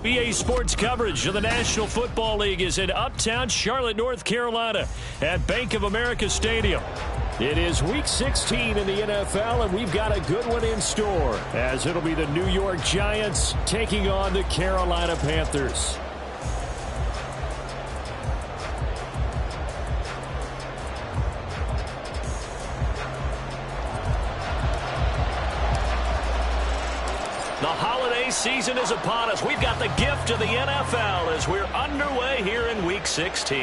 EA Sports coverage of the National Football League is in uptown Charlotte, North Carolina at Bank of America Stadium. It is Week 16 in the NFL, and we've got a good one in store, as it'll be the New York Giants taking on the Carolina Panthers. The holiday season is upon us. We've got the gift of the NFL as we're underway here in Week 16.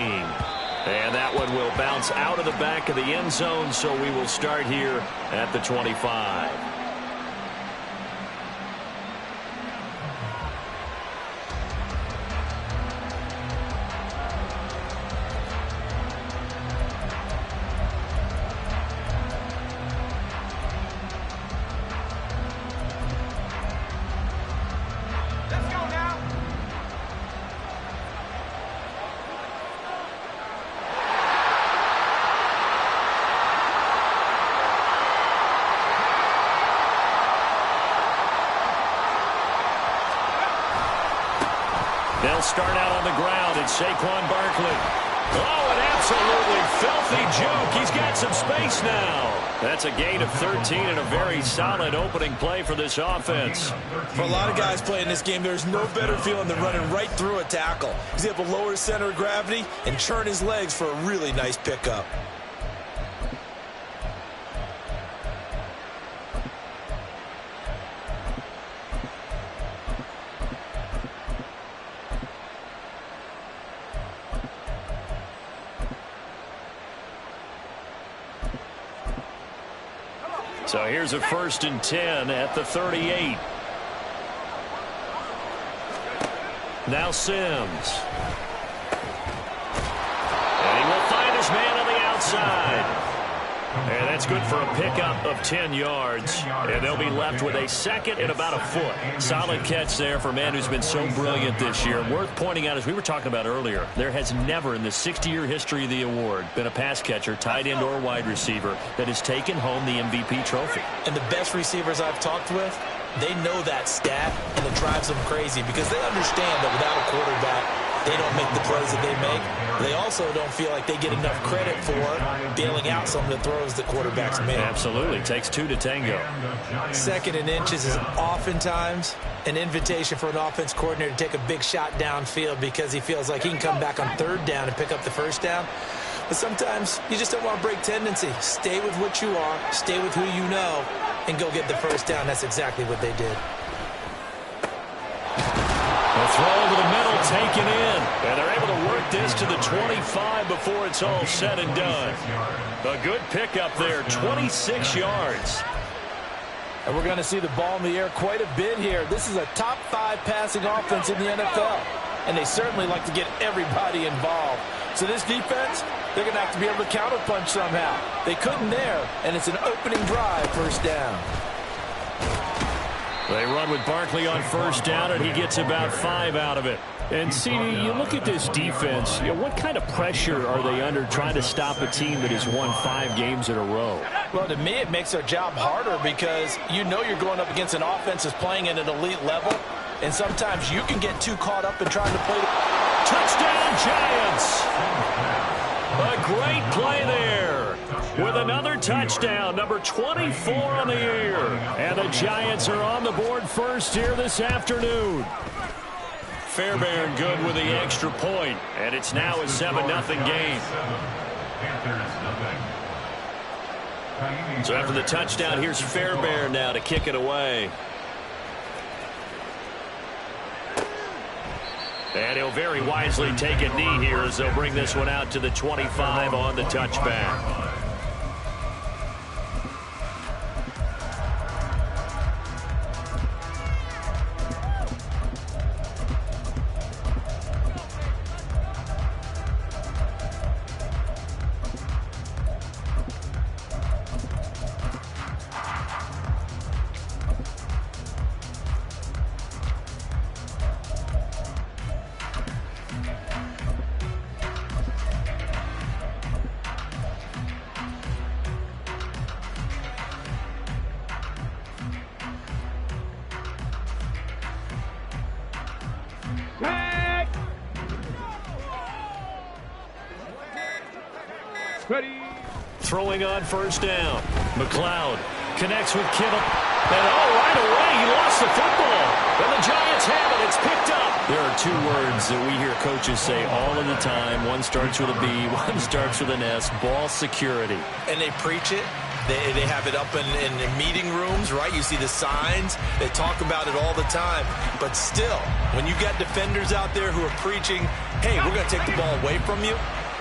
And that one will bounce out of the back of the end zone, so we will start here at the 25. They'll start out on the ground. It's Saquon Barkley. Oh, an absolutely filthy juke. He's got some space now. That's a gain of 13 and a very solid opening play for this offense. For a lot of guys playing this game, there's no better feeling than running right through a tackle. He's able to lower his center of gravity and churn his legs for a really nice pickup. So here's a 1st and 10 at the 38. Now Sims. And he will find his man on the outside. And that's good for a pickup of 10 yards. And they'll be left with a second and about a foot. Solid catch there for a man who's been so brilliant this year. Worth pointing out, as we were talking about earlier, there has never in the 60-year history of the award been a pass catcher, tight end, or wide receiver that has taken home the MVP trophy. And the best receivers I've talked with, they know that stat, and it drives them crazy because they understand that without a quarterback, they don't make the plays that they make. They also don't feel like they get enough credit for bailing out some of the throws that quarterbacks make. Absolutely. Takes two to tango. 2nd and inches is oftentimes an invitation for an offense coordinator to take a big shot downfield because he feels like he can come back on 3rd down and pick up the 1st down. But sometimes you just don't want to break tendency. Stay with what you are, stay with who you know, and go get the 1st down. That's exactly what they did. The throw over the middle taken in. And they're able to work this to the 25 before it's all said and done. A good pickup there, 26 yards. And we're going to see the ball in the air quite a bit here. This is a top 5 passing offense in the NFL. And they certainly like to get everybody involved. So this defense, they're going to have to be able to counterpunch somehow. They couldn't there, and it's an opening drive, 1st down. They run with Barkley on 1st down, and he gets about 5 out of it. And, CD, you look at this defense, what kind of pressure are they under trying to stop a team that has won 5 games in a row? Well, to me, it makes their job harder because you know you're going up against an offense that's playing at an elite level, and sometimes you can get too caught up in trying to play. Touchdown, Giants! A great play there with another touchdown, number 24 on the year. And the Giants are on the board first here this afternoon. Fairbairn good with the extra point, and it's now a 7-0 game. So after the touchdown, here's Fairbairn now to kick it away. And he'll very wisely take a knee here as they'll bring this one out to the 25 on the touchback. Throwing on first down. McLeod connects with Kittle. And right away, he lost the football. And the Giants have it. It's picked up. There are two words that we hear coaches say all of the time. One starts with a B, one starts with an S. Ball security. And they preach it. They have it up in meeting rooms, right? You see the signs. They talk about it all the time. But still, when you got defenders out there who are preaching, hey, we're going to take the ball away from you,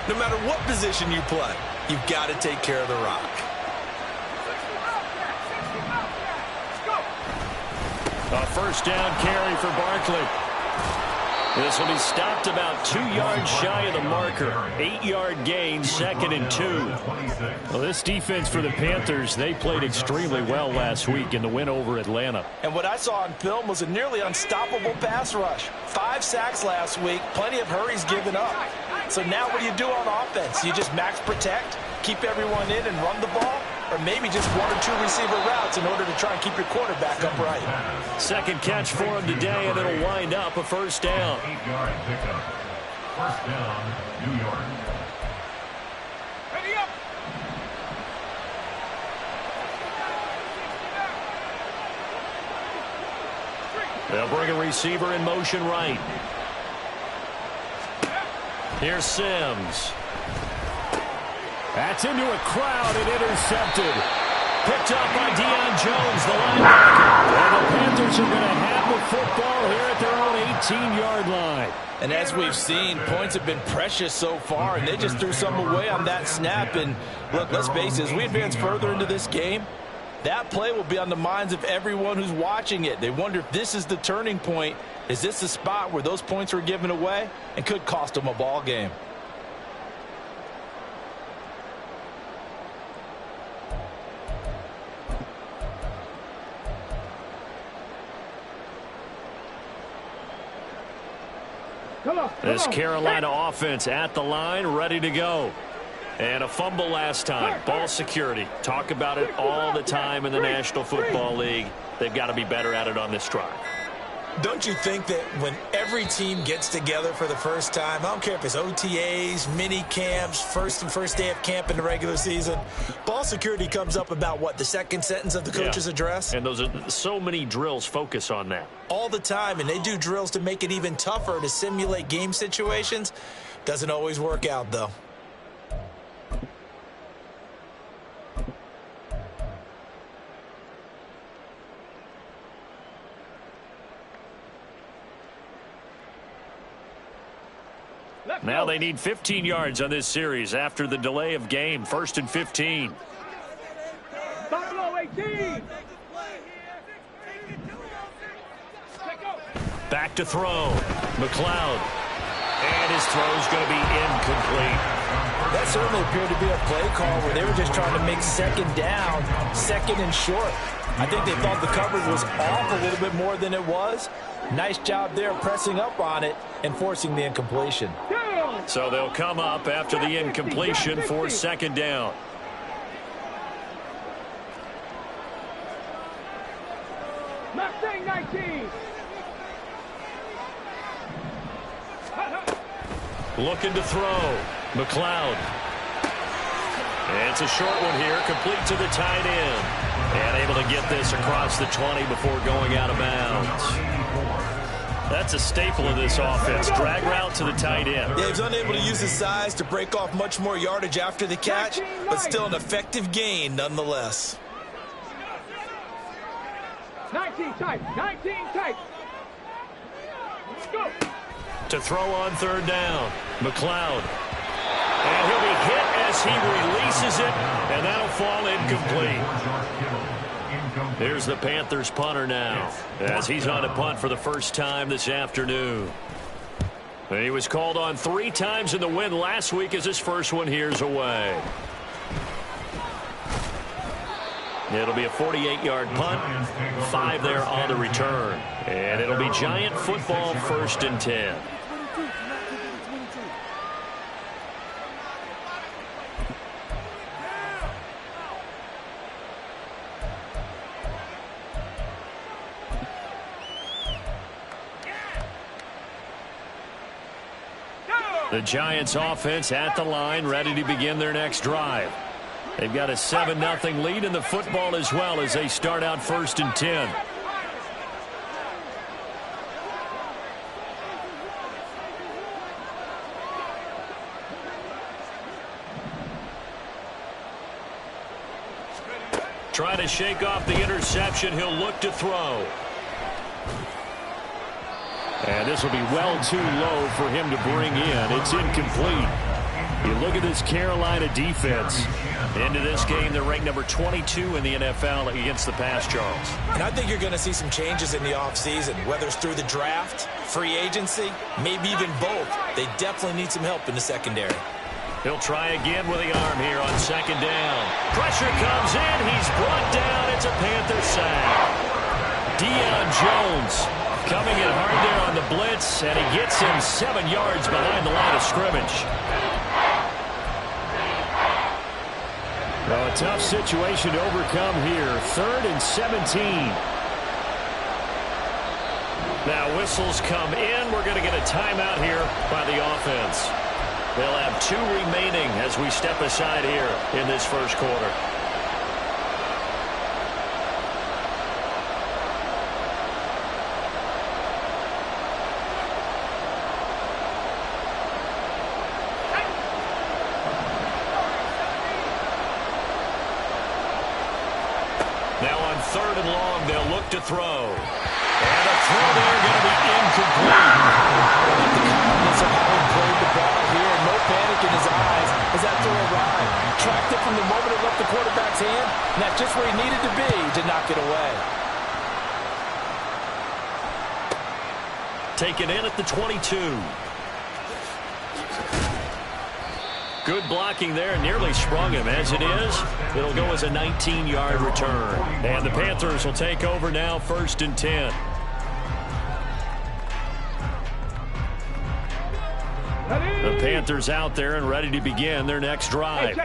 no matter what position you play, you've got to take care of the rock. A first down carry for Barkley. This will be stopped about 2 yards shy of the marker. 8-yard gain, 2nd and 2. Well, this defense for the Panthers, they played extremely well last week in the win over Atlanta. And what I saw on film was a nearly unstoppable pass rush. 5 sacks last week, plenty of hurries given up. So now what do you do on offense? You just max protect, keep everyone in and run the ball? Or maybe just 1 or 2 receiver routes in order to try and keep your quarterback upright. Second catch for him today, and it'll wind up a first down. 8-yard pickup. First down, New York. Ready up. They'll bring a receiver in motion right. Here's Sims. That's into a crowd and intercepted. Picked up by Deion Jones, the linebacker. And the Panthers are going to have the football here at their own 18-yard line. And as we've seen, points have been precious so far, and they just threw some away on that snap. And look, let's face it, as we advance further into this game, that play will be on the minds of everyone who's watching it. They wonder if this is the turning point. Is this the spot where those points were given away and could cost them a ball game? This Carolina offense at the line, ready to go. And a fumble last time. Ball security. Talk about it all the time in the National Football League. They've got to be better at it on this drive. Don't you think that when every team gets together for the first time, I don't care if it's OTAs, mini camps, first day of camp in the regular season, ball security comes up about what, the second sentence of the coach's address? And those are so many drills focus on that. All the time, and they do drills to make it even tougher to simulate game situations. Doesn't always work out, though. Now they need 15 yards on this series after the delay of game. 1st and 15. Back to throw. McLeod. And his throw's going to be incomplete. That certainly appeared to be a play call where they were just trying to make second down, 2nd and short. I think they thought the coverage was off a little bit more than it was. Nice job there pressing up on it and forcing the incompletion. So they'll come up after the incompletion for 2nd down. Mustang 19. Looking to throw. McLeod. And it's a short one here, complete to the tight end. And able to get this across the 20 before going out of bounds. That's a staple of this offense. Drag route to the tight end. Yeah, he's unable to use his size to break off much more yardage after the catch, but still an effective gain nonetheless. 19 tight. 19 tight. Let's go. To throw on 3rd down. McLeod. And he'll be hit as he releases it, and that'll fall incomplete. Here's the Panthers punter now, as he's on to punt for the first time this afternoon. And he was called on 3 times in the win last week as his first one here's away. It'll be a 48-yard punt, 5 there on the return. And it'll be Giant football, 1st and 10. The Giants offense at the line, ready to begin their next drive. They've got a 7-0 lead in the football as well as they start out 1st and 10. Trying to shake off the interception. He'll look to throw. And this will be well too low for him to bring in. It's incomplete. You look at this Carolina defense. Into this game, they're ranked number 22 in the NFL against the pass, Charles. And I think you're going to see some changes in the offseason, whether it's through the draft, free agency, maybe even both. They definitely need some help in the secondary. He'll try again with the arm here on 2nd down. Pressure comes in. He's brought down. It's a Panther sack. Deion Jones coming in hard there on the blitz, and he gets him 7 yards behind the line of scrimmage. Well, a tough situation to overcome here. 3rd and 17. Now whistles come in. We're going to get a timeout here by the offense. They'll have 2 remaining as we step aside here in this first quarter. Now on 3rd and long, they'll look to throw. And a throw there going to be incomplete. The confidence of how he played the ball here. No panic in his eyes as that throw arrived. Tracked it from the moment it left the quarterback's hand, and that's just where he needed to be to knock it away. Taken in at the 22. Good blocking there, nearly sprung him. As it is, it'll go as a 19-yard return. And the Panthers will take over now, 1st and 10. The Panthers out there and ready to begin their next drive.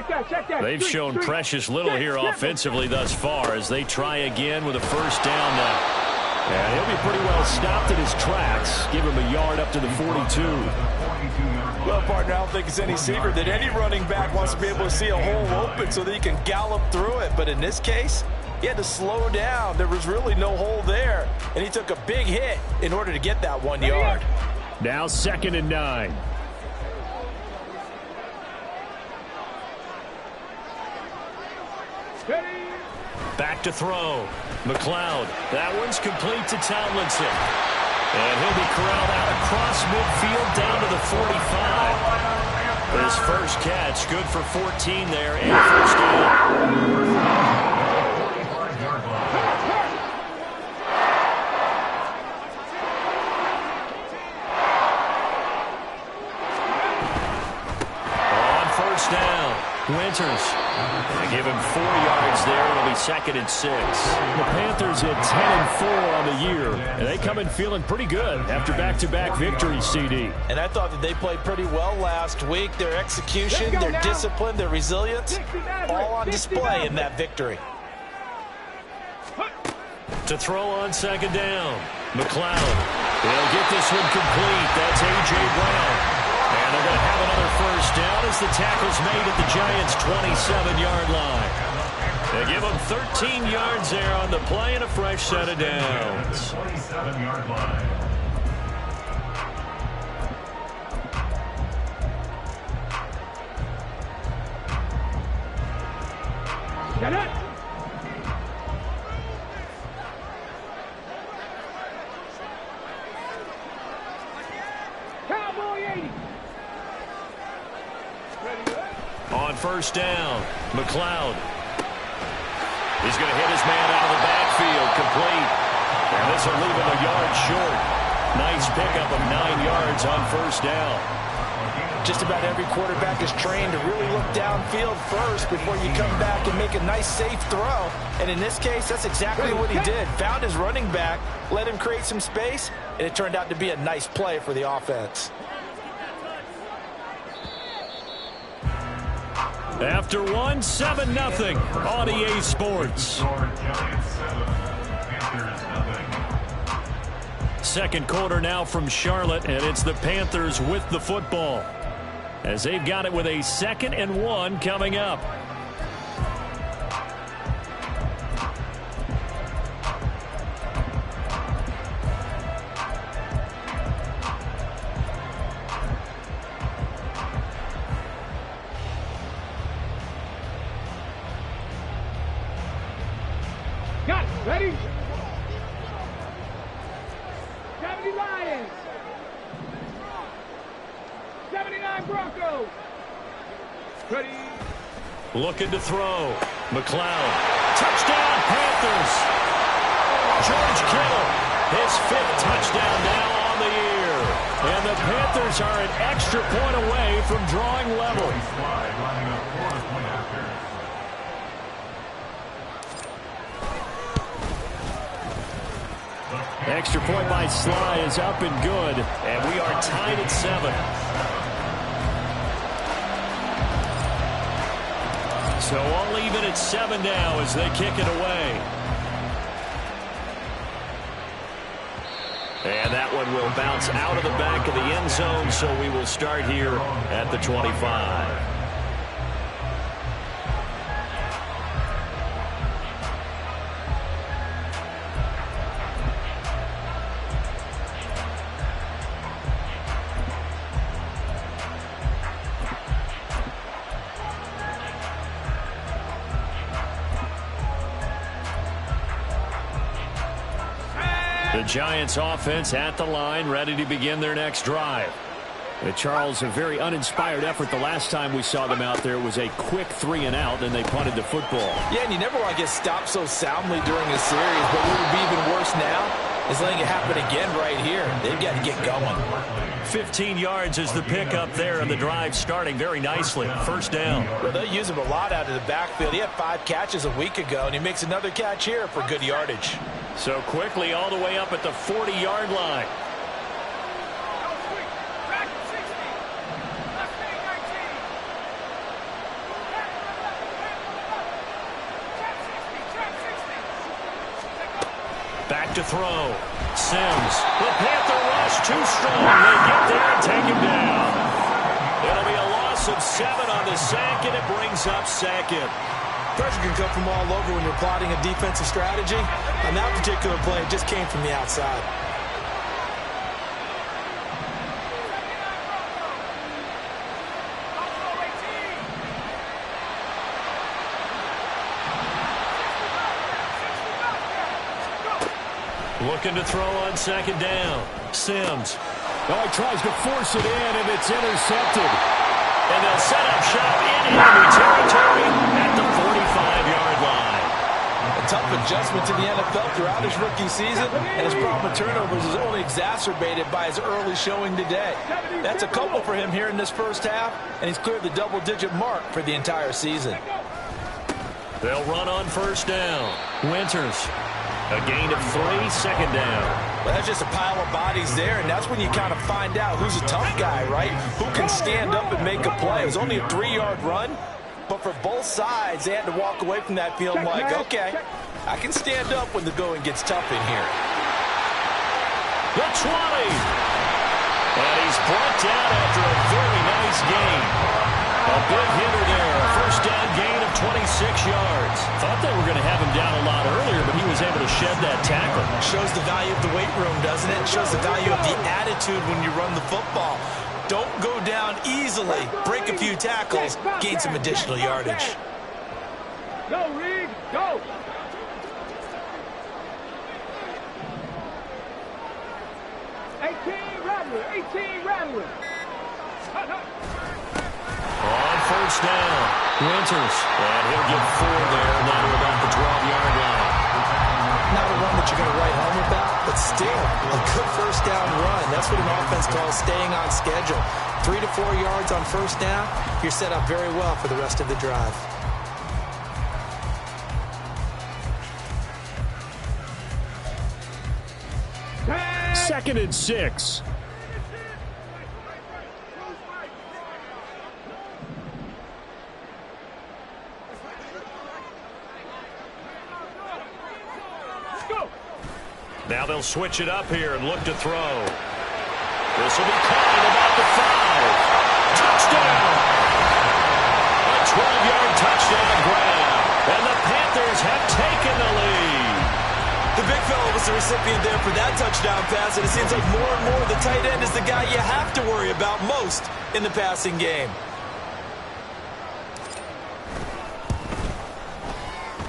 They've shown precious little here offensively thus far as they try again with a 1st down now. And he'll be pretty well stopped in his tracks. Give him a yard up to the 42. Well, partner, I don't think it's any secret that any running back wants to be able to see a hole open so that he can gallop through it. But in this case, he had to slow down. There was really no hole there, and he took a big hit in order to get that 1 yard. Now 2nd and 9. Back to throw. McLeod. That one's complete to Tomlinson. And he'll be corralled out across midfield down to the 45. His first catch, good for 14 there and 1st down. Winters. They give him 4 yards there. It'll be 2nd and 6. The Panthers at 10-4 on the year, and they come in feeling pretty good after back-to-back victories, CD. And I thought that they played pretty well last week. Their execution, their discipline, their resilience, all on display in that victory. To throw on 2nd down. McLeod. They'll get this one complete. That's A.J. Brown. And they're going to have another 1st down as the tackle's made at the Giants' 27-yard line. They give them 13 yards there on the play and a fresh set of downs. 27-yard line. Get it! Cowboy 80! On 1st down, McLeod. He's going to hit his man out of the backfield, complete. And this will leave him a yard short. Nice pickup of 9 yards on 1st down. Just about every quarterback is trained to really look downfield first before you come back and make a nice, safe throw. And in this case, that's exactly what he did. Found his running back, let him create some space, and it turned out to be a nice play for the offense. After 7-0 on EA Sports. Second quarter now from Charlotte, and it's the Panthers with the football. as they've got it with a 2nd and 1 coming up. Got it. Ready? 70 Lions. 79 Broncos. Ready? Looking to throw. McLeod. Touchdown, Panthers. George Kittle, his 5th touchdown now on the year. And the Panthers are an extra point away from drawing level. Extra point by Sly is up and good, and we are tied at 7. So all even at 7 now as they kick it away. And that one will bounce out of the back of the end zone, so we will start here at the 25. The Giants offense at the line, ready to begin their next drive. Charles, a very uninspired effort the last time we saw them out there. It was a quick 3 and out, and they punted the football. Yeah, and you never want to get stopped so soundly during a series, but what would be even worse now is letting it happen again right here. They've got to get going. 15 yards is the pickup there, and the drive starting very nicely. First down. Well, they'll use him a lot out of the backfield. He had 5 catches a week ago, and he makes another catch here for good yardage. So quickly all the way up at the 40-yard line. Back to throw. Sims. The Panther rush too strong. They get there and take him down. It'll be a loss of 7 on the sack, and it brings up 2nd. Pressure can come from all over when you're plotting a defensive strategy. On that particular play, it just came from the outside. Looking to throw on 2nd down. Sims. Oh, he tries to force it in, and it's intercepted. And they'll set up shop in enemy territory at the 45-yard line. A tough adjustment to the NFL throughout his rookie season, and his problem with turnovers is only exacerbated by his early showing today. That's a couple for him here in this first half, and he's cleared the double-digit mark for the entire season. They'll run on 1st down. Winters. A gain of 3, 2nd down. Well, that's just a pile of bodies there, and that's when you kind of find out who's a tough guy, right? Who can stand up and make a play. It was only a 3-yard run, but for both sides, they had to walk away from that field like, okay, I can stand up when the going gets tough in here. The 20. And he's brought down after a very nice gain. A big hitter there. A 1st down gain of 26 yards. Thought they were going to have him down a lot earlier, but he was able to shed that tackle. Shows the value of the weight room, doesn't it? Shows the value of the attitude when you run the football. Don't go down easily. Break a few tackles. Gain some additional yardage. Go, Reed. Go. Rattler. 18 Rattler. On 1st down, Winters. And he'll get 4 there, now to about the 12-yard line. Not a run that you're going to write home about, but still a good 1st down run. That's what an offense calls staying on schedule. 3 to 4 yards on 1st down, you're set up very well for the rest of the drive. Second and 6. Now they'll switch it up here and look to throw. This will be caught at about the 5. touchdown. A 12-yard touchdown grab. And the Panthers have taken the lead. The big fella was the recipient there for that touchdown pass, and it seems like more and more the tight end is the guy you have to worry about most in the passing game.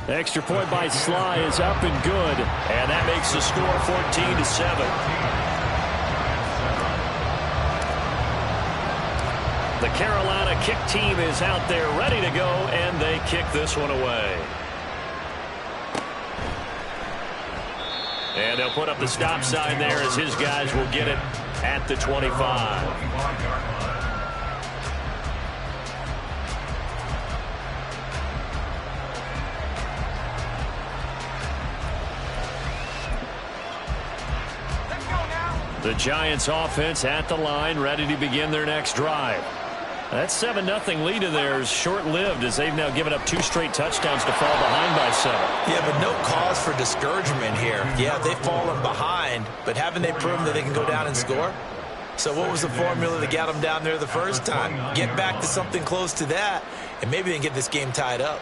Extra point by Sly is up and good, and that makes the score 14-7. The Carolina kick team is out there ready to go, and they kick this one away. And they'll put up the stop sign there as his guys will get it at the 25. The Giants offense at the line, ready to begin their next drive. That 7-0 lead of theirs short-lived as they've now given up 2 straight touchdowns to fall behind by 7. Yeah, but no cause for discouragement here. Yeah, they've fallen behind, but haven't they proven that they can go down and score? So what was the formula that got them down there the first time? Get back to something close to that, and maybe they can get this game tied up.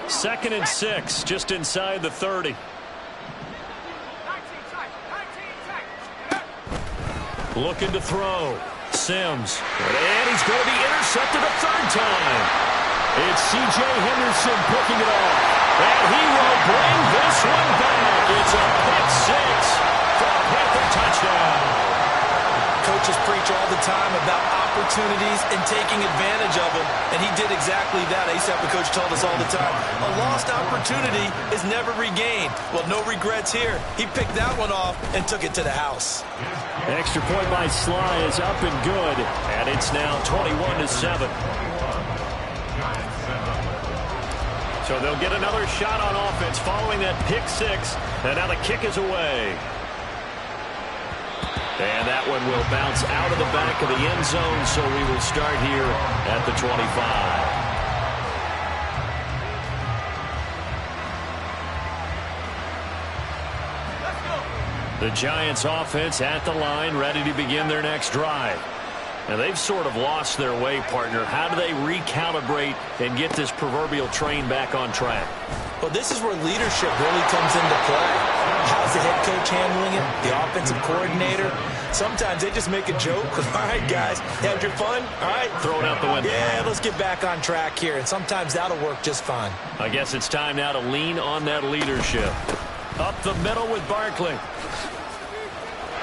Second and 6, just inside the 30. Looking to throw. Sims. And he's going to be intercepted a third time. It's C.J. Henderson picking it off. And he will bring this one back. It's a pick 6 for a Panther touchdown. Coaches preach all the time about opportunities and taking advantage of them, and he did exactly that. I used to have a coach told us all the time, a lost opportunity is never regained. Well, no regrets here. He picked that one off and took it to the house. Extra point by Sly is up and good, and it's now 21-7. So they'll get another shot on offense following that pick 6, and now the kick is away. And that one will bounce out of the back of the end zone, so we will start here at the 25. The Giants offense at the line, ready to begin their next drive. Now, they've sort of lost their way, partner. How do they recalibrate and get this proverbial train back on track? Well, this is where leadership really comes into play. How's the head coach handling it? The offensive coordinator? Sometimes they just make a joke. All right, guys, had your fun? All right. Throw it out the window. Yeah, let's get back on track here. And sometimes that'll work just fine. I guess it's time now to lean on that leadership. Up the middle with Barkley.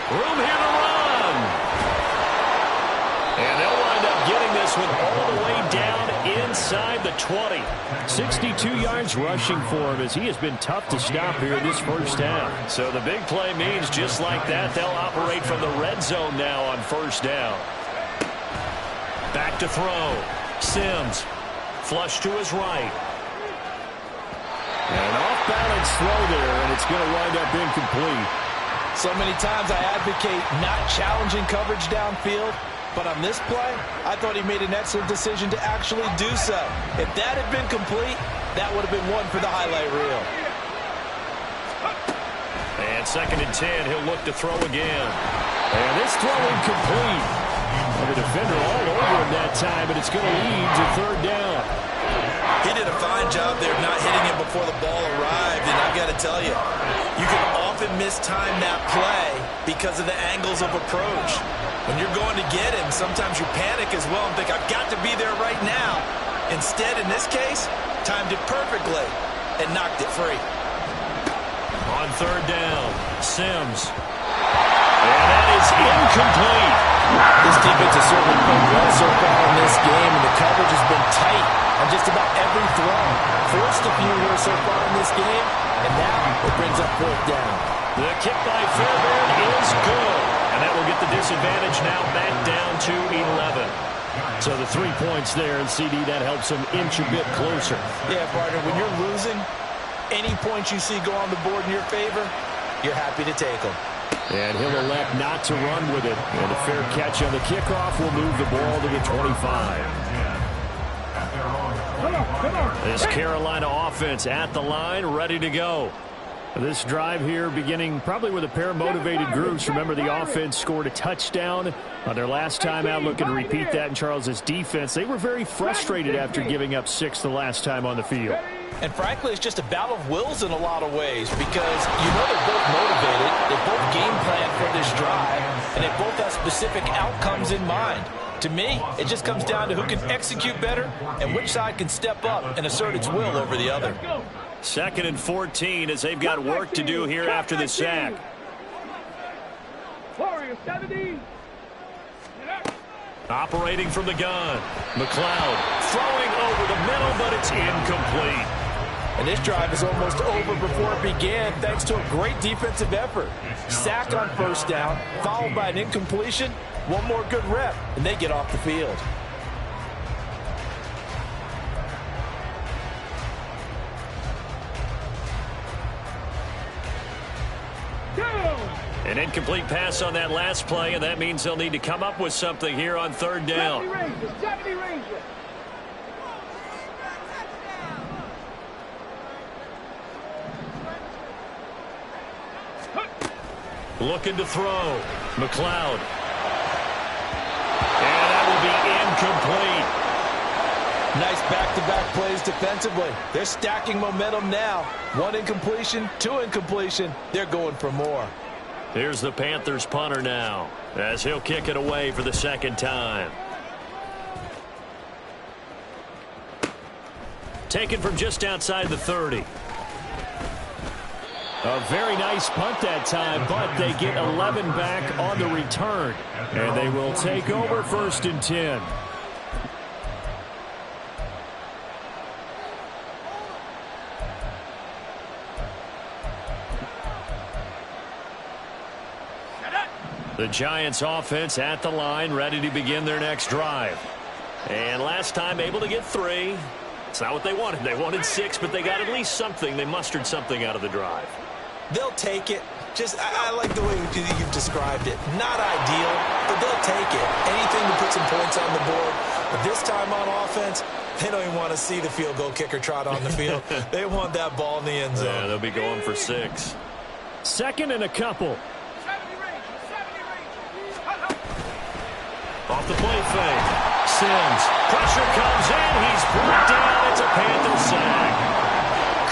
Room here to run. And they'll wind up getting this one all the way down inside the 20. 62 yards rushing for him as he has been tough to stop here this first down. So the big play means just like that, they'll operate from the red zone now on first down. Back to throw. Sims. Flush to his right. And an off-balance throw there, and it's going to wind up incomplete. So many times I advocate not challenging coverage downfield. But on this play, I thought he made an excellent decision to actually do so. If that had been complete, that would have been one for the highlight reel. And second and 10, he'll look to throw again. And this throw incomplete. And the defender all over him that time, but it's going to lead to third down. He did a fine job there not hitting him before the ball arrived. And I've got to tell you, you can often mistime that play because of the angles of approach. When you're going to get him, sometimes you panic as well and think, I've got to be there right now. Instead, in this case, timed it perfectly and knocked it free. On third down, Sims. And that is incomplete. This defense has certainly played well so far in this game, and the coverage has been tight on just about every throw. Forced a few here so far in this game, and now it brings up fourth down. The kick by Fairbairn is good. And that will get the disadvantage now back down to 11. So the 3 points there, and CD, that helps them inch a bit closer. Yeah, partner, when you're losing, any points you see go on the board in your favor, you're happy to take them. And he'll elect not to run with it. And a fair catch on the kickoff will move the ball to the 25. This Carolina offense at the line, ready to go. This drive here beginning probably with a pair of motivated groups. Remember, the offense scored a touchdown on their last time out, looking to repeat that in Charles's defense. They were very frustrated after giving up 6 the last time on the field. And frankly, it's just a battle of wills in a lot of ways because you know they're both motivated, they both game plan for this drive, and they both have specific outcomes in mind. To me, it just comes down to who can execute better and which side can step up and assert its will over the other. 2nd and 14 as they've got work to do here after the sack. Warrior 70. Operating from the gun. McLeod throwing over the middle, but it's incomplete. And this drive is almost over before it began thanks to a great defensive effort. Sack on first down, followed by an incompletion. One more good rep, and they get off the field. An incomplete pass on that last play, and that means they'll need to come up with something here on 3rd down. 70 Rangers. Looking to throw. McLeod. And that will be incomplete. Nice back-to-back plays defensively. They're stacking momentum now. 1 incompletion, 2 incompletion. They're going for more. Here's the Panthers punter now as he'll kick it away for the 2nd time. Taken from just outside the 30. A very nice punt that time, but they get 11 back on the return. And they will take over 1st and 10. The Giants offense at the line, ready to begin their next drive. And last time able to get 3. It's not what they wanted. They wanted 6, but they got at least something. They mustered something out of the drive. They'll take it. I like the way you've described it. Not ideal, but they'll take it. Anything to put some points on the board. But this time on offense, they don't even want to see the field goal kicker trot on the field. They want that ball in the end zone. Yeah, they'll be going for 6. 2nd and a couple. Off the play fake. Sims. Pressure comes in. He's brought down. It's a Panther sack.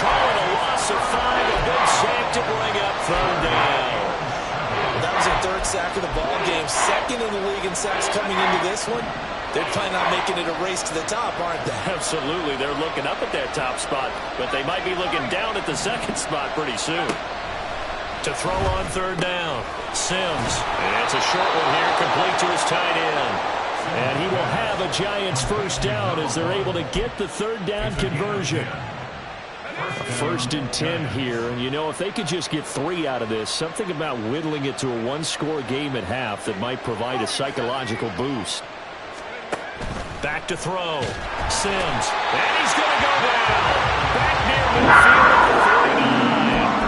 Call it a loss of 5. A big sack to bring up 3rd down. That was their 3rd sack of the ball game. 2nd in the league in sacks coming into this one. They're planning on making it a race to the top, aren't they? Absolutely. They're looking up at that top spot, but they might be looking down at the 2nd spot pretty soon. To throw on 3rd down. Sims. And it's a short one here, complete to his tight end. And he will have a Giants 1st down as they're able to get the 3rd down conversion. 1st and 10 here, and you know, if they could just get 3 out of this, something about whittling it to a 1-score game at half that might provide a psychological boost. Back to throw. Sims. And he's going to go down. Back near midfield at the 39.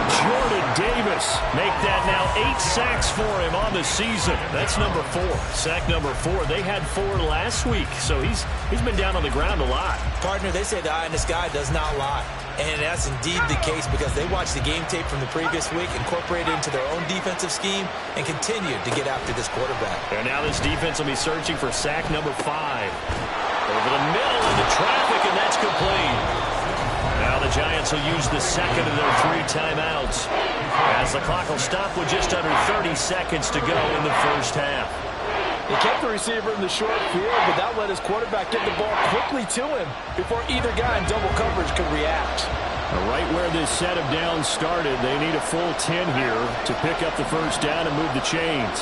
Jordan Davis make that now 8 sacks for him on the season. That's number 4. Sack number 4. They had 4 last week, so he's been down on the ground a lot. Partner, they say the eye in the sky does not lie. And that's indeed the case because they watched the game tape from the previous week, incorporated into their own defensive scheme, and continued to get after this quarterback. And now this defense will be searching for sack number 5. Over the middle into traffic, and that's complete. Now the Giants will use the 2nd of their 3 timeouts as the clock will stop with just under 30 seconds to go in the 1st half. He kept the receiver in the short field, but that let his quarterback get the ball quickly to him before either guy in double coverage could react. Right where this set of downs started, they need a full 10 here to pick up the 1st down and move the chains.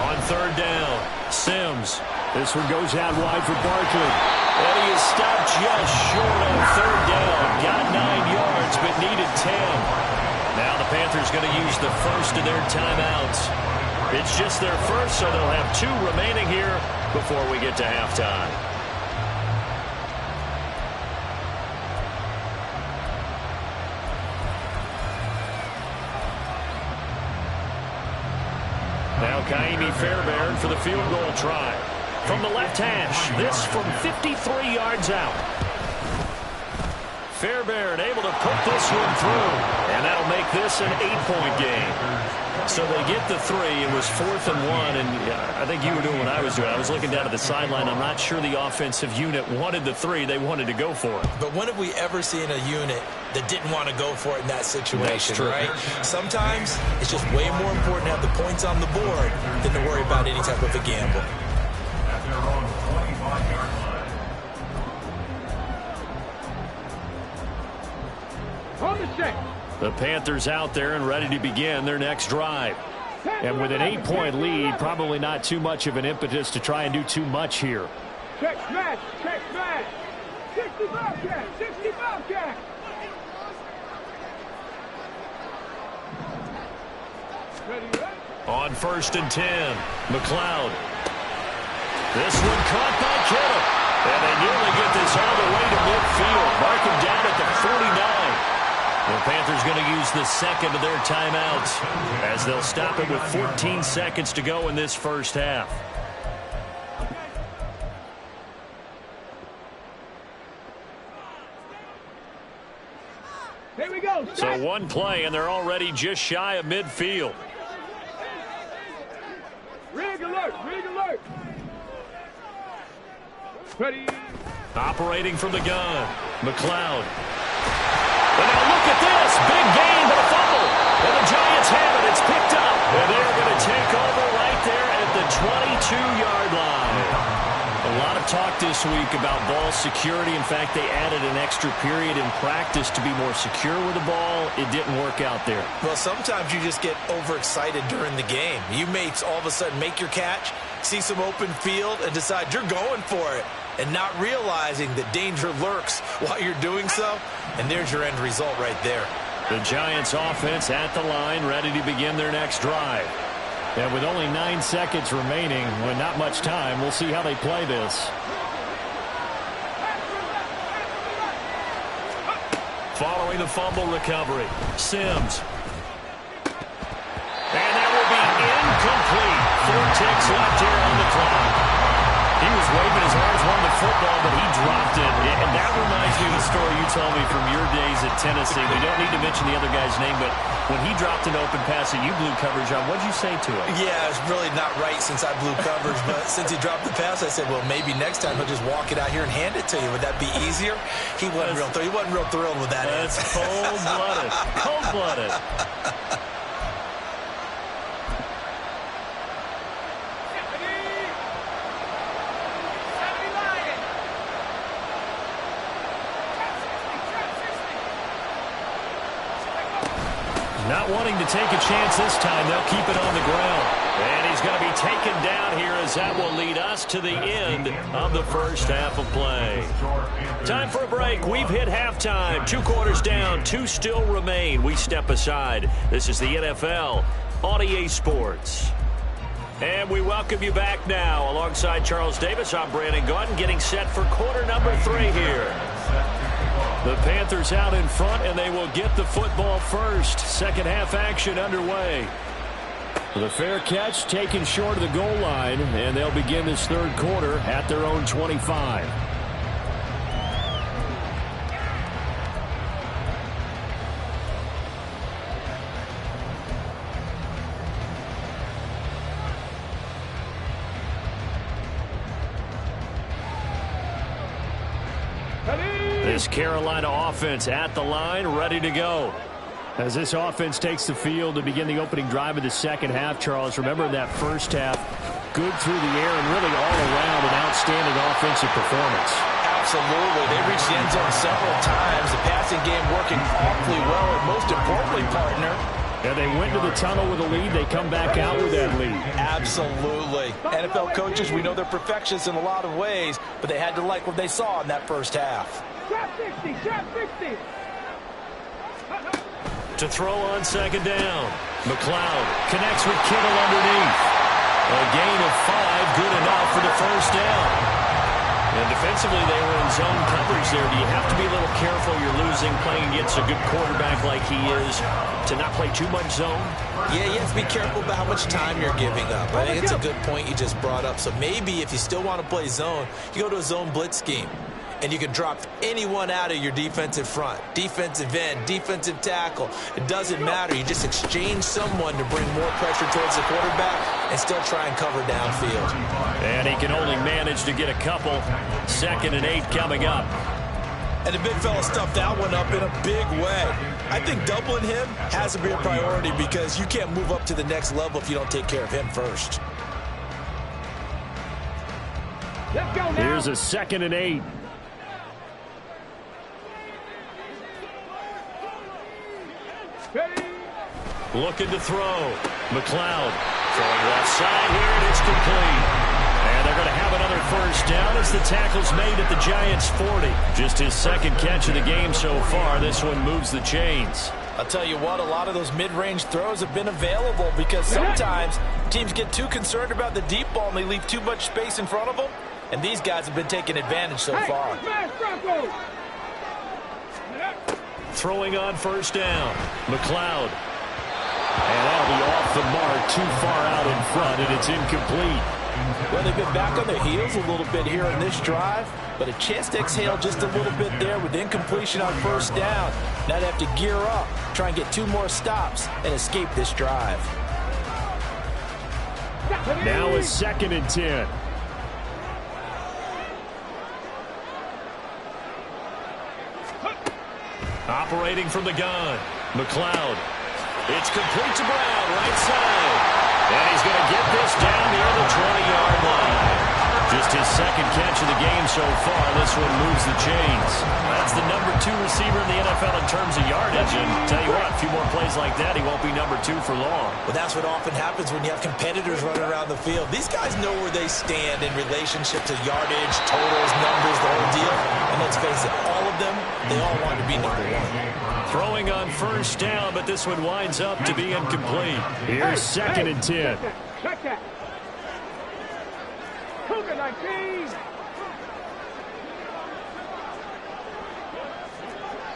On 3rd down, Sims. This one goes out wide for Barkley. And he is stopped just short on 3rd down. Got 9 yards, but needed 10. Now the Panthers going to use the 1st of their timeouts. It's just their 1st, so they'll have 2 remaining here before we get to halftime. Now Kaimi Fairbairn for the field goal try. From the left hash, this from 53 yards out. Fairbairn able to put this one through, and that'll make this an 8-point game. So they get the 3. It was 4th and 1, and I think you were doing what I was doing. I was looking down at the sideline. I'm not sure the offensive unit wanted the 3. They wanted to go for it. But when have we ever seen a unit that didn't want to go for it in that situation, right? Sometimes it's just way more important to have the points on the board than to worry about any type of a gamble. At their own 25-yard line. On the check. The Panthers out there and ready to begin their next drive. And with an 8-point lead, probably not too much of an impetus to try and do too much here. Check smash. Check smash. 60 Bobcat. 60 Bobcat. Ready, ready? On 1st and 10, McLeod. This one caught by Kittle. And they nearly get this all the way to midfield. Mark him down at the 49. The Panthers going to use the second of their timeouts as they'll stop it with 14 seconds to go in this first half. Here we go. So one play, and they're already just shy of midfield. Rig alert. Rig alert. Ready. Operating from the gun, McLeod. And now look at this. Big gain, but a fumble. And the Giants have it. It's picked up. And they're going to take over right there at the 22-yard line. A lot of talk this week about ball security. In fact, they added an extra period in practice to be more secure with the ball. It didn't work out there. Well, sometimes you just get overexcited during the game. You may all of a sudden make your catch, see some open field, and decide you're going for it, and not realizing that danger lurks while you're doing so. And there's your end result right there. The Giants offense at the line, ready to begin their next drive. And with only 9 seconds remaining, with not much time, we'll see how they play this. Following the fumble recovery, Sims. And that will be incomplete. 4 ticks left here on the clock. He was waving his arms, wanting the football, but he dropped it. And that reminds me of the story you told me from your days at Tennessee. We don't need to mention the other guy's name, but when he dropped an open pass that you blew coverage on, what did you say to him? Yeah, it's really not right since I blew coverage, but since he dropped the pass, I said, well, maybe next time he'll just walk it out here and hand it to you. Would that be easier? He wasn't real thrilled with that. That's cold-blooded. Cold-blooded. Not wanting to take a chance this time, they'll keep it on the ground. And he's going to be taken down here as that will lead us to the end of the first half of play. Time for a break. We've hit halftime. 2 quarters down, 2 still remain. We step aside. This is the NFL on EA Sports. And we welcome you back now. Alongside Charles Davis, I'm Brandon Gaudin, getting set for quarter number 3 here. The Panthers out in front, and they will get the football first. Second half action underway. The fair catch taken short of the goal line, and they'll begin this third quarter at their own 25. This Carolina offense at the line, ready to go. As this offense takes the field to begin the opening drive of the second half, Charles, remember in that first half, good through the air and really all around an outstanding offensive performance. Absolutely. They reached the end zone several times. The passing game working awfully well, and most importantly, partner, and they went to the tunnel with a lead. They come back out with that lead. Absolutely. NFL coaches, we know they're perfectionists in a lot of ways, but they had to like what they saw in that first half. Trap 60. Trap 60. To throw on second down. McLeod connects with Kittle underneath. A gain of 5, good enough for the first down. And defensively, they were in zone coverage there. Do you have to be a little careful? You're losing, playing against a good quarterback like he is, to not play too much zone? Yeah, you have to be careful about how much time you're giving up. I think it's a good point you just brought up. So maybe if you still want to play zone, you go to a zone blitz scheme. and you can drop anyone out of your defensive front. Defensive end, defensive tackle. It doesn't matter. You just exchange someone to bring more pressure towards the quarterback and still try and cover downfield. And he can only manage to get a couple. 2nd and 8 coming up. And the big fella stuffed that one up in a big way. I think doubling him has to be a priority because you can't move up to the next level if you don't take care of him first. Let's go now. Here's a 2nd and 8. Ready? Looking to throw. McLeod throwing left side here, and it's complete. And they're going to have another first down as the tackle's made at the Giants' 40. Just his 2nd catch of the game so far. This one moves the chains. I'll tell you what, a lot of those mid-range throws have been available because sometimes teams get too concerned about the deep ball and they leave too much space in front of them. And these guys have been taking advantage so far. Throwing on first down. McLeod. And that'll be off the mark, too far out in front, and it's incomplete. Well, they've been back on their heels a little bit here in this drive, but a chance to exhale just a little bit there with incompletion on first down. Now they have to gear up, try and get 2 more stops, and escape this drive. Now a 2nd and 10. Operating from the gun. McLeod. It's complete to Brown, right side. And he's going to get this down near the 20-yard line. Just his 2nd catch of the game so far. This one moves the chains. That's the number 2 receiver in the NFL in terms of yardage. And tell you what, a few more plays like that, he won't be number 2 for long. Well, that's what often happens when you have competitors running around the field. These guys know where they stand in relationship to yardage, totals, numbers, the whole deal. And let's face it, all of them, they all want to be number 1. Throwing on first down, but this one winds up to be incomplete. Here's 2nd and 10. Check that. Cougar 19.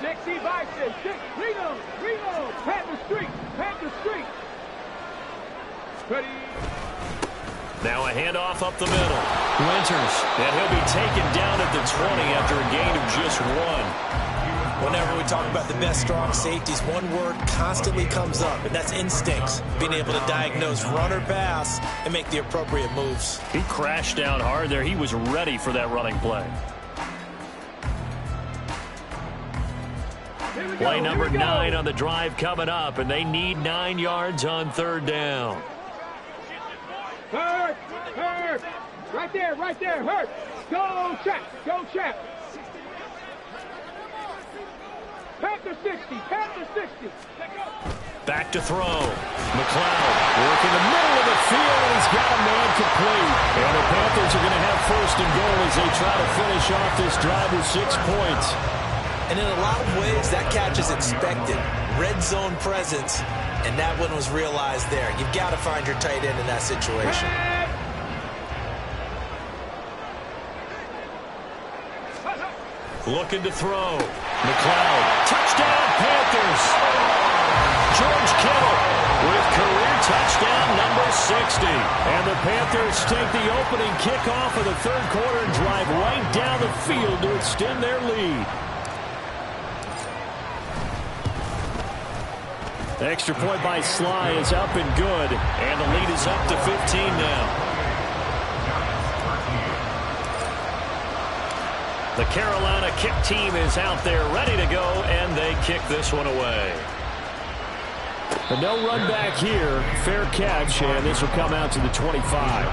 60 Bison. 6. Reno. Panther Street. Ready. Now a handoff up the middle. Winters, and he'll be taken down at the 20 after a gain of just 1. Whenever we talk about the best strong safeties, one word constantly comes up, and that's instincts. Being able to diagnose run or pass and make the appropriate moves. He crashed down hard there. He was ready for that running play. Play number 9 on the drive coming up, and they need 9 yards on 3rd down. Hurt. Right there, Hurt. Go check. Panther 60. Back to throw. McLeod working the middle of the field, and he's got a man complete. And the Panthers are going to have 1st and goal as they try to finish off this drive with 6 points. And in a lot of ways, that catch is expected. Red zone presence, and that one was realized there. You've got to find your tight end in that situation. Looking to throw. McLeod. Touchdown, Panthers. George Kittle with career touchdown number 60. And the Panthers take the opening kickoff of the 3rd quarter and drive right down the field to extend their lead. The extra point by Sly is up and good. And the lead is up to 15 now. The Carolina kick team is out there ready to go, and they kick this one away. And no run back here. Fair catch, and this will come out to the 25.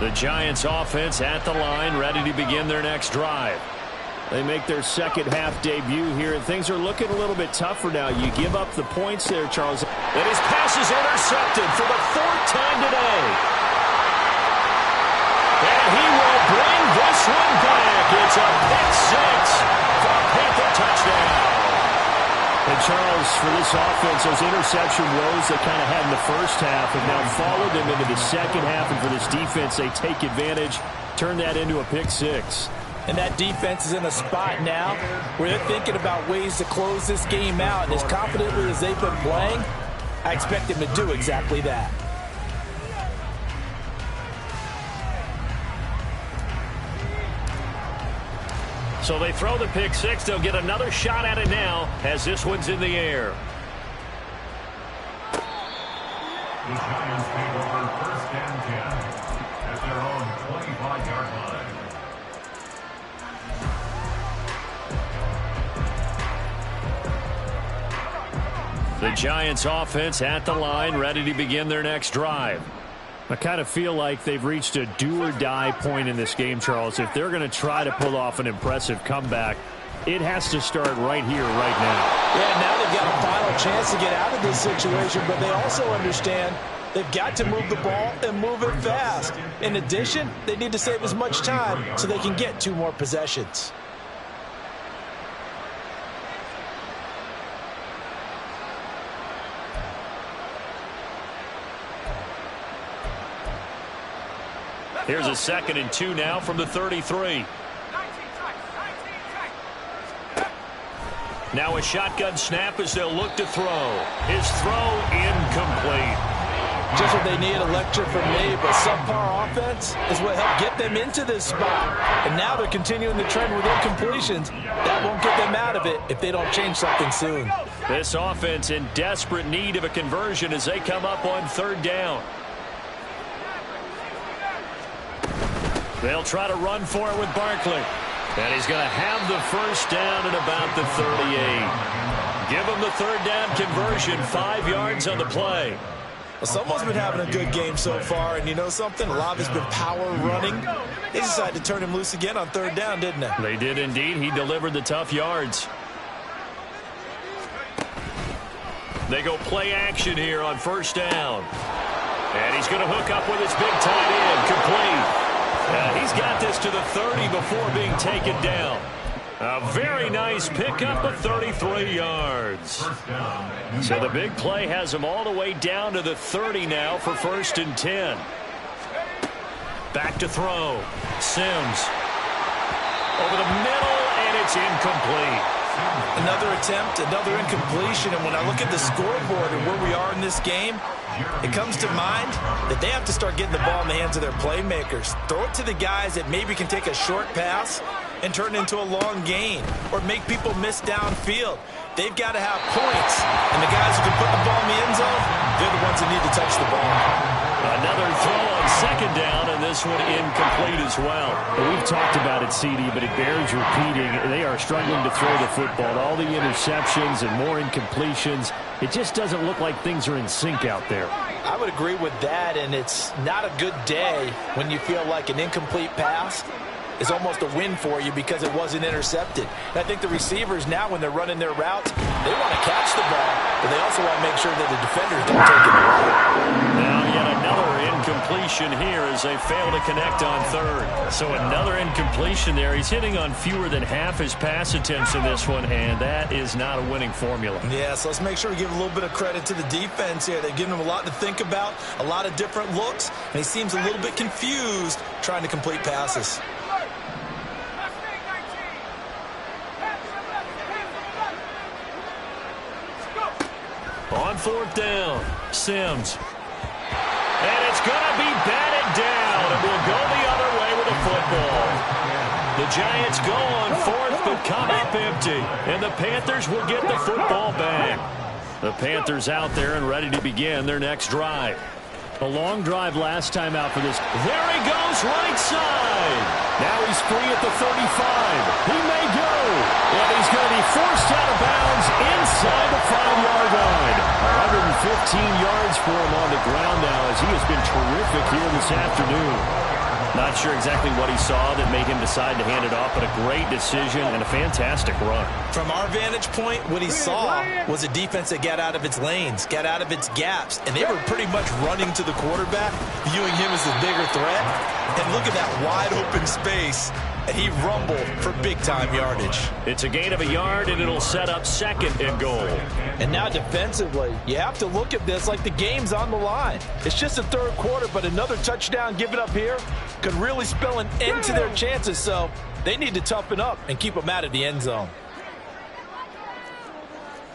The Giants offense at the line, ready to begin their next drive. They make their 2nd half debut here, and things are looking a little bit tougher now. You give up the points there, Charles. And his pass is intercepted for the 4th time today. And he will bring this one back. It's a pick 6 for a Panther touchdown. And Charles, for this offense, those interception woes they kind of had in the first half have now followed them into the 2nd half. And for this defense, they take advantage, turn that into a pick 6. And that defense is in a spot now where they're thinking about ways to close this game out. And as confidently as they've been playing, I expect them to do exactly that. So they throw the pick six. They'll get another shot at it now as this one's in the air. The Giants take over first and 10 at their own 25-yard line. The Giants offense at the line, ready to begin their next drive. I kind of feel like they've reached a do-or-die point in this game, Charles. If they're going to try to pull off an impressive comeback, it has to start right here, right now. Yeah, now they've got a final chance to get out of this situation, but they also understand they've got to move the ball and move it fast. In addition, they need to save as much time so they can get 2 more possessions. Here's a 2nd and 2 now from the 33. Now a shotgun snap as they'll look to throw. His throw incomplete. Just what they need, a lecture from me, but subpar offense is what helped get them into this spot. And now they're continuing the trend with incompletions. That won't get them out of it if they don't change something soon. This offense in desperate need of a conversion as they come up on 3rd down. They'll try to run for it with Barkley. And he's going to have the first down at about the 38. Give him the 3rd down conversion, 5 yards on the play. Well, someone's been having a good game so far, and you know something? A lot of it's been power running. They decided to turn him loose again on 3rd down, didn't they? They did indeed. He delivered the tough yards. They go play action here on 1st down. And he's going to hook up with his big tight end, complete. He's got this to the 30 before being taken down. A very nice pickup of 33 yards. So the big play has him all the way down to the 30 now for 1st and 10. Back to throw. Sims. Over the middle, and it's incomplete. Another attempt, another incompletion, and when I look at the scoreboard and where we are in this game, it comes to mind that they have to start getting the ball in the hands of their playmakers. Throw it to the guys that maybe can take a short pass and turn it into a long gain or make people miss downfield. They've got to have points, and the guys who can put the ball in the end zone, they're the ones that need to touch the ball. Another throw on 2nd down, and this one incomplete as well. We've talked about it, CD, but it bears repeating. They are struggling to throw the football. All the interceptions and more incompletions. It just doesn't look like things are in sync out there. I would agree with that, and it's not a good day when you feel like an incomplete pass is almost a win for you because it wasn't intercepted. And I think the receivers now, when they're running their routes, they want to catch the ball, but they also want to make sure that the defenders don't take it away. Now yet another incompletion here as they fail to connect on 3rd. So another incompletion there. He's hitting on fewer than half his pass attempts in this one, and that is not a winning formula. Yeah, so let's make sure we give a little bit of credit to the defense here. They've given him a lot to think about, a lot of different looks, and he seems a little bit confused trying to complete passes. On 4th down, Sims. And it's going to be batted down, and we'll go the other way with the football. The Giants go on 4th, but come up empty, and the Panthers will get the football back. The Panthers out there and ready to begin their next drive. A long drive last time out for this. There he goes, right side. Now he's free at the 35. He may go. And he's going to be forced out of bounds inside the 5-yard line. 115 yards for him on the ground now as he has been terrific here this afternoon. Not sure exactly what he saw that made him decide to hand it off, but a great decision and a fantastic run. From our vantage point, what he saw was a defense that got out of its lanes, got out of its gaps, and they were pretty much running to the quarterback, viewing him as the bigger threat. And look at that wide open space. and he rumbled for big-time yardage. It's a gain of a yard, and it'll set up 2nd and goal. And now defensively, you have to look at this like the game's on the line. It's just the 3rd quarter, but another touchdown given up here could really spell an end to their chances, so they need to toughen up and keep them out of the end zone.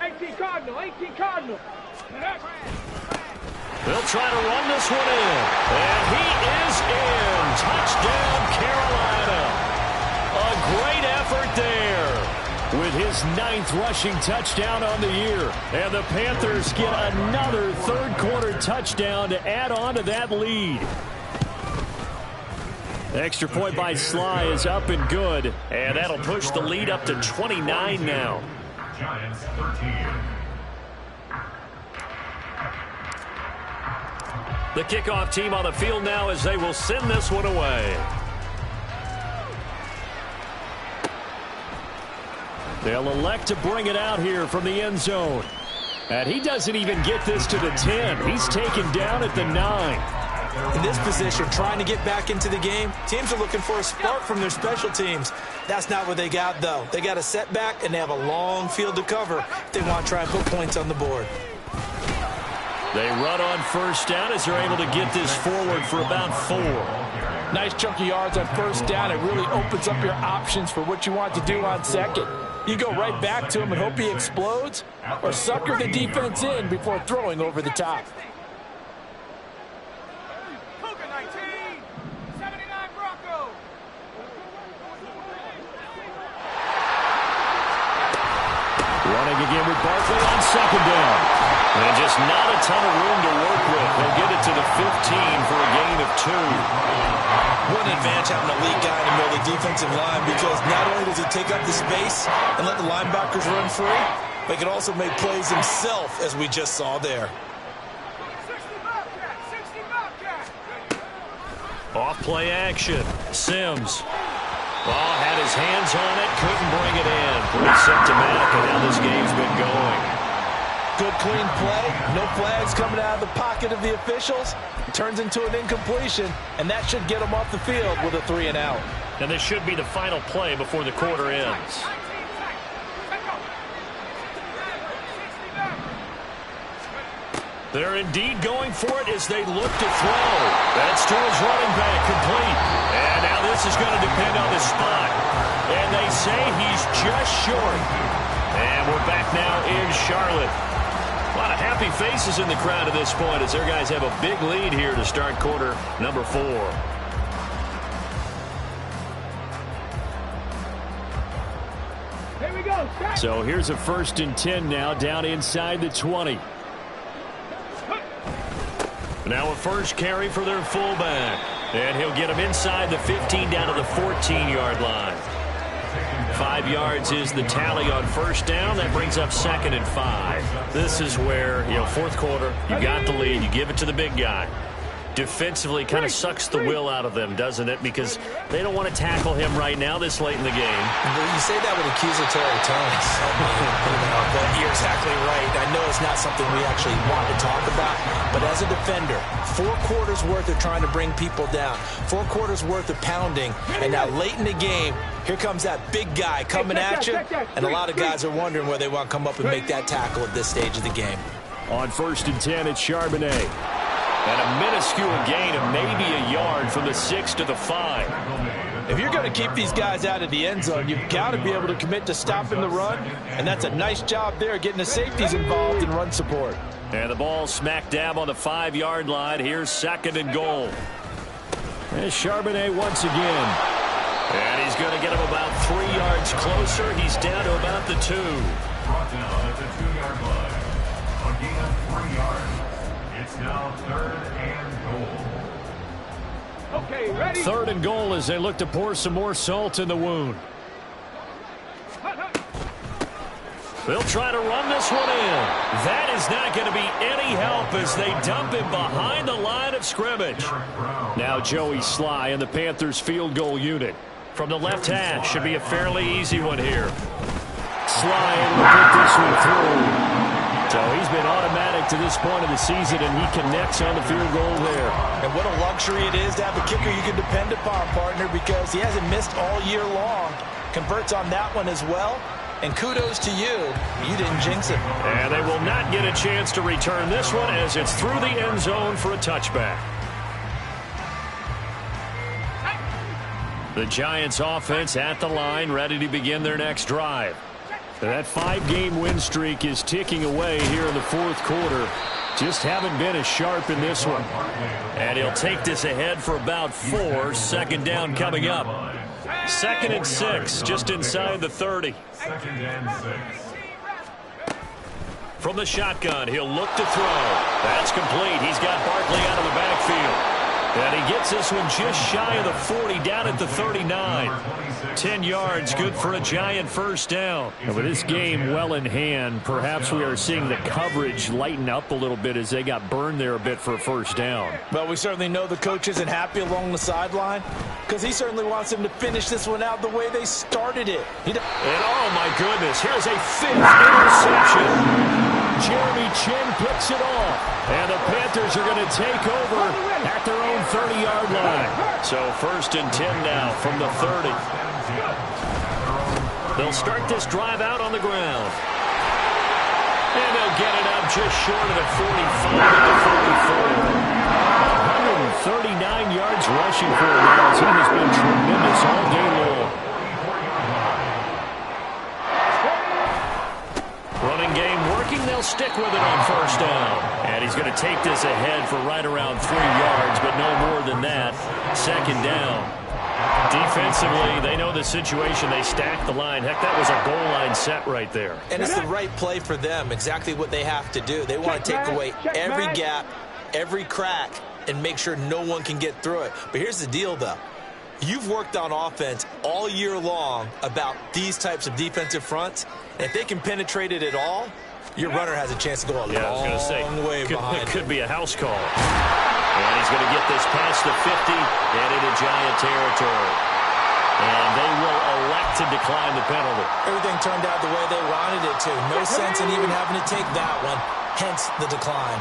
18 Cardinal, 18 Cardinal. They'll try to run this one in. And he is in. Touchdown, Carolina. A great effort there. With his 9th rushing touchdown on the year. And the Panthers get another 3rd quarter touchdown to add on to that lead. Extra point by Sly is up and good. And that'll push the lead up to 29 now. Giants 13. The kickoff team on the field now as they will send this one away. They'll elect to bring it out here from the end zone. And he doesn't even get this to the 10. He's taken down at the 9. In this position, trying to get back into the game, teams are looking for a spark from their special teams. That's not what they got, though. They got a setback, and they have a long field to cover if they want to try and put points on the board. They run on 1st down as they're able to get this forward for about 4. Nice chunk of yards on 1st down. It really opens up your options for what you want to do on 2nd. You go right back to him and hope he explodes, or sucker the defense in before throwing over the top. Running again with Barkley on 2nd down. And just not a ton of room to work with. They'll get it to the 15 for a gain of 2. What an advantage having a lead guy in the middle of the defensive line, because not only does he take up the space and let the linebackers run free, but he can also make plays himself, as we just saw there. 60 Bobcat, 60 Bobcat. Off play action. Sims. Ball had his hands on it, couldn't bring it in. Pretty symptomatic of how this game's been going. Good, clean play. No flags coming out of the pocket of the officials. It turns into an incompletion, and that should get them off the field with a 3 and out. And this should be the final play before the quarter ends. They're indeed going for it as they look to throw. That's to his running back, complete. And now this is going to depend on the spot. And they say he's just short. And we're back now in Charlotte. A lot of happy faces in the crowd at this point as their guys have a big lead here to start quarter number 4. Here we go. So here's a 1st and 10 now, down inside the 20. Now a first carry for their fullback. And he'll get him inside the 15 down to the 14-yard line. 5 yards is the tally on 1st down. That brings up 2nd and 5. This is where, 4th quarter, you got the lead. You give it to the big guy. Defensively kind of sucks the will out of them, doesn't it? Because they don't want to tackle him right now this late in the game. You say that with accusatory tones. But you're exactly right. I know it's not something we actually want to talk about, but as a defender, 4 quarters worth of trying to bring people down, 4 quarters worth of pounding, and now late in the game, here comes that big guy coming at you, and a lot of guys are wondering where they want to come up and make that tackle at this stage of the game. On 1st and 10, it's Charbonnet. And a minuscule gain of maybe a yard from the 6 to the 5. If you're going to keep these guys out of the end zone, you've got to be able to commit to stopping the run, and that's a nice job there getting the safeties involved in run support. And the ball smack dab on the 5-yard line. Here's 2nd and goal. And Charbonnet once again. And he's going to get him about 3 yards closer. He's down to about the 2. Brought down at the 2-yard line. A gain of 3 yards. It's now 3rd and goal. Okay, ready? 3rd and goal as they look to pour some more salt in the wound. They'll try to run this one in. That is not going to be any help as they dump him behind the line of scrimmage. Now Joey Sly in the Panthers field goal unit. From the left hash, should be a fairly easy one here. Sly able to put this one through. So he's been automatic to this point of the season, and he connects on the field goal there. And what a luxury it is to have a kicker you can depend upon, partner, because he hasn't missed all year long. Converts on that one as well. And kudos to you. You didn't jinx it. And they will not get a chance to return this one as it's through the end zone for a touchback. The Giants offense at the line, ready to begin their next drive. That 5-game win streak is ticking away here in the fourth quarter. Just haven't been as sharp in this one. And he'll take this ahead for about 4. Second down coming up. 2nd and 6, just inside the 30. 2nd and 6. From the shotgun, he'll look to throw. That's complete. He's got Barkley out of the backfield. And he gets this one just shy of the 40, down at the 39. 10 yards, good for a Giant first down. And with this game well in hand, perhaps we are seeing the coverage lighten up a little bit as they got burned there a bit for a first down. Well, we certainly know the coach isn't happy along the sideline because he certainly wants them to finish this one out the way they started it. And oh, my goodness, here's a 5th interception. Jeremy Chin picks it off. And the Panthers are going to take over at their own 30-yard line. So 1st and 10 now from the 30. They'll start this drive out on the ground. And they'll get it up just short of the 45 at the 44. 139 yards rushing for him now. He has been tremendous all day long. Running game working. They'll stick with it on first down. And he's going to take this ahead for right around 3 yards, but no more than that. 2nd down. Defensively, they know the situation. They stack the line. Heck, that was a goal line set right there. And it's the right play for them, exactly what they have to do. They want to take away every gap, every crack, and make sure no one can get through it. But here's the deal, though. You've worked on offense all year long about these types of defensive fronts. And if they can penetrate it at all, your runner has a chance to go a long way behind. It could be a house call. And he's going to get this past the 50 and into Giant territory. And they will elect to decline the penalty. Everything turned out the way they wanted it to. No sense in even having to take that one, hence the decline.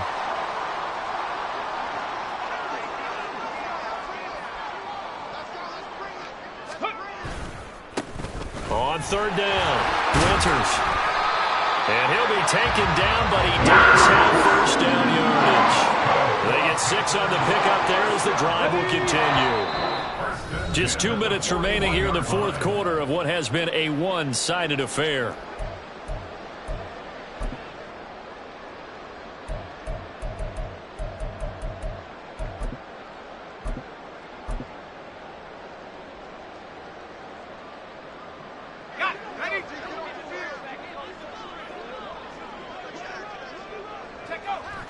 On 3rd down, Winters. And he'll be taken down, but he does have first down yardage. They get 6 on the pickup there as the drive will continue. Just 2 minutes remaining here in the fourth quarter of what has been a one-sided affair.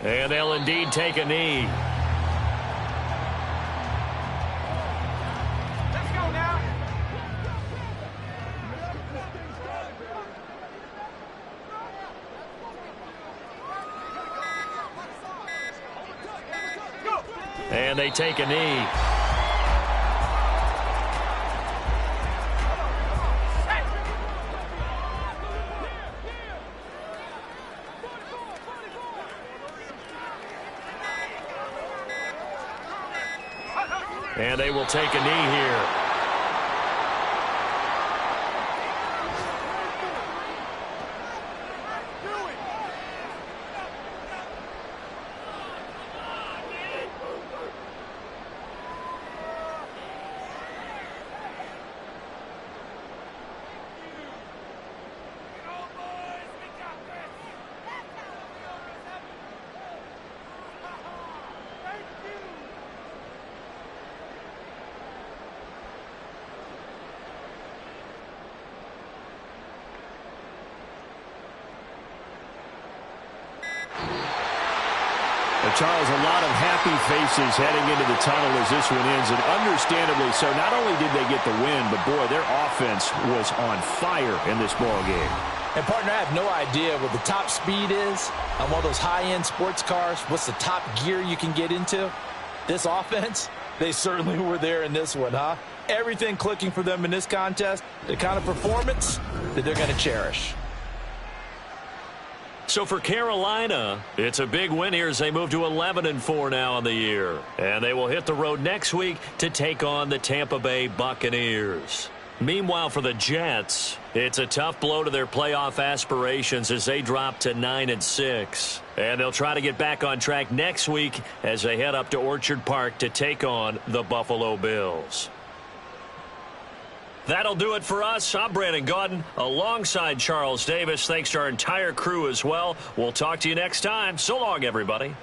And they'll indeed take a knee. Let's go now. And they take a knee. And they will take a knee here. Charles, a lot of happy faces heading into the tunnel as this one ends, and understandably so. Not only did they get the win, but, boy, their offense was on fire in this ball game. And, partner, I have no idea what the top speed is on one of those high-end sports cars. What's the top gear you can get into? This offense, they certainly were there in this one, huh? Everything clicking for them in this contest, the kind of performance that they're going to cherish. So for Carolina, it's a big win here as they move to 11-4 now on the year. And they will hit the road next week to take on the Tampa Bay Buccaneers. Meanwhile, for the Jets, it's a tough blow to their playoff aspirations as they drop to 9-6. And they'll try to get back on track next week as they head up to Orchard Park to take on the Buffalo Bills. That'll do it for us. I'm Brandon Gaudin alongside Charles Davis. Thanks to our entire crew as well. We'll talk to you next time. So long, everybody.